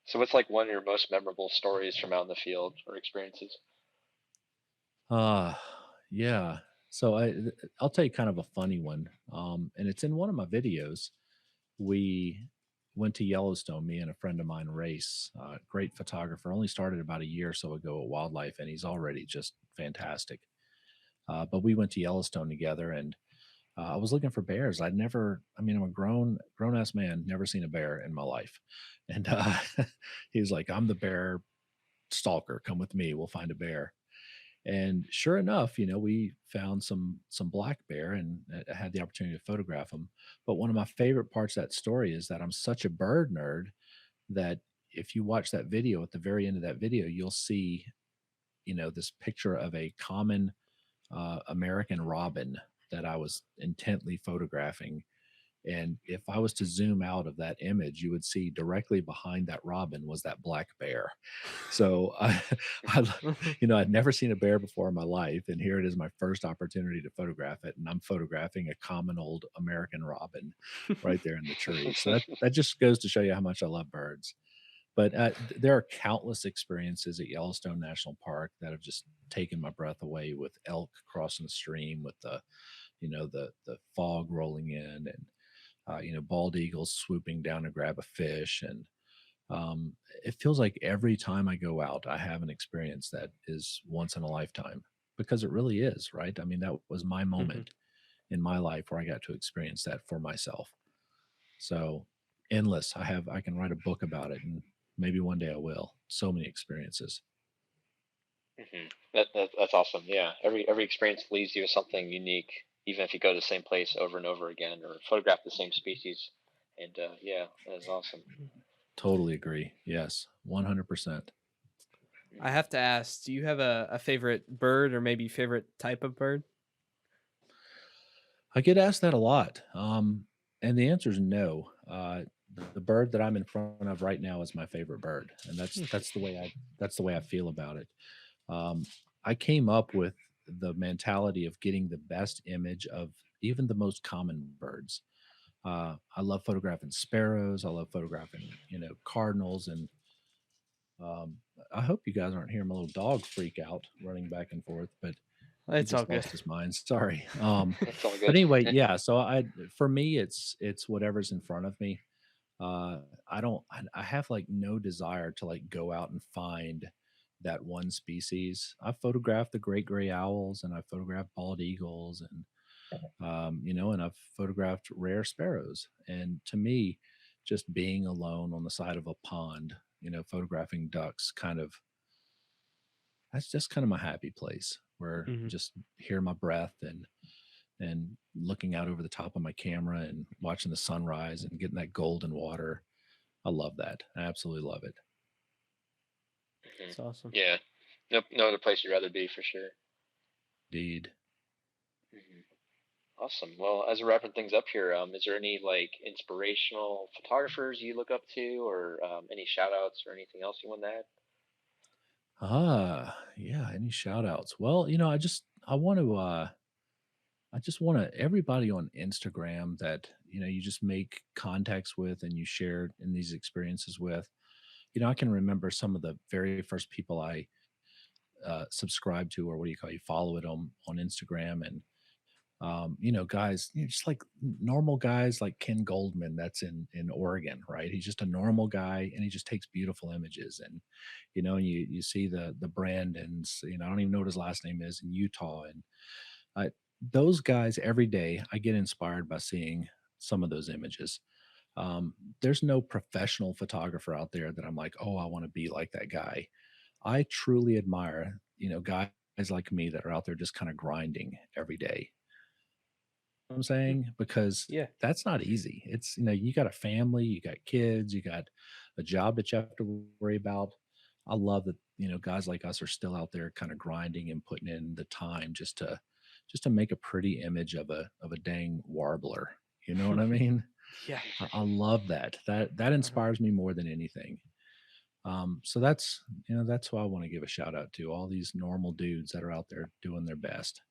So what's like one of your most memorable stories from out in the field or experiences? Uh, yeah. So I'll tell you kind of a funny one. And it's in one of my videos. We went to Yellowstone, me and a friend of mine, Race, great photographer, only started about a year or so ago at Wildlife, and he's already just fantastic. But we went to Yellowstone together, and I was looking for bears. I mean, I'm a grown ass man, never seen a bear in my life. And he was like, I'm the bear stalker. Come with me. We'll find a bear. And sure enough, we found some black bear and had the opportunity to photograph them. But one of my favorite parts of that story is that I'm such a bird nerd that if you watch that video, at the very end of that video, you'll see, this picture of a common American robin that I was intently photographing. And if I was to zoom out of that image, you would see directly behind that robin was that black bear. So I, I'd never seen a bear before in my life, and here it is, my first opportunity to photograph it, and I'm photographing a common old American robin right there in the tree. So that just goes to show you how much I love birds. But there are countless experiences at Yellowstone National Park that have just taken my breath away, with elk crossing the stream, with the fog rolling in, and bald eagles swooping down to grab a fish. And it feels like every time I go out, I have an experience that is once in a lifetime, because it really is, right? I mean, that was my Mhm. moment in my life where I got to experience that for myself. So endless. I can write a book about it, and maybe one day I will. So many experiences. That's awesome. Yeah, every experience leads you to something unique, even if you go to the same place over and over again or photograph the same species. And yeah, that is awesome. Totally agree. Yes, 100%. I have to ask, do you have a favorite bird or maybe favorite type of bird? I get asked that a lot, and the answer is no. The bird that I'm in front of right now is my favorite bird, and that's the way I feel about it. Um, I came up with the mentality of getting the best image of even the most common birds. I love photographing sparrows. I love photographing, cardinals, and um, I hope you guys aren't hearing my little dog freak out running back and forth, but he It's all just good. lost his mind. Sorry. It's all But good. anyway, yeah. So for me, it's whatever's in front of me. I don't. I have like no desire to like go out and find that one species. I photographed the great gray owls, and I photographed bald eagles, and and I've photographed rare sparrows. And to me, just being alone on the side of a pond, photographing ducks, that's just kind of my happy place, where Mhm. just hear my breath and looking out over the top of my camera and watching the sunrise and getting that golden water. I love that. I absolutely love it. Mhm. It's awesome. Yeah, no other place you'd rather be for sure. Indeed. hmm Awesome. Well, as we're wrapping things up here, is there any like inspirational photographers you look up to, or any shout outs or anything else you want to add? Yeah. Any shout outs? Well, I just want to everybody on Instagram that, you just make contacts with and you share in these experiences with. I can remember some of the very first people I subscribe to, or what do you call, you follow it on Instagram. And guys, just like normal guys like Ken Goldman, that's in Oregon, right? He's just a normal guy, and he just takes beautiful images. And you see the Brandons, I don't even know what his last name is, in Utah. And I, those guys, every day I get inspired by seeing some of those images. There's no professional photographer out there that I'm like, oh, I want to be like that guy. I truly admire, guys like me that are out there just kind of grinding every day. I'm Mm. saying, because Yeah. that's not easy. It's, you got a family, you got kids, you got a job that you have to worry about. I love that, guys like us are still out there kind of grinding and putting in the time just to make a pretty image of a dang warbler. You know what I mean? Yeah. I love that. That Uh-huh. inspires me more than anything. So that's who I want to give a shout out to, all these normal dudes that are out there doing their best.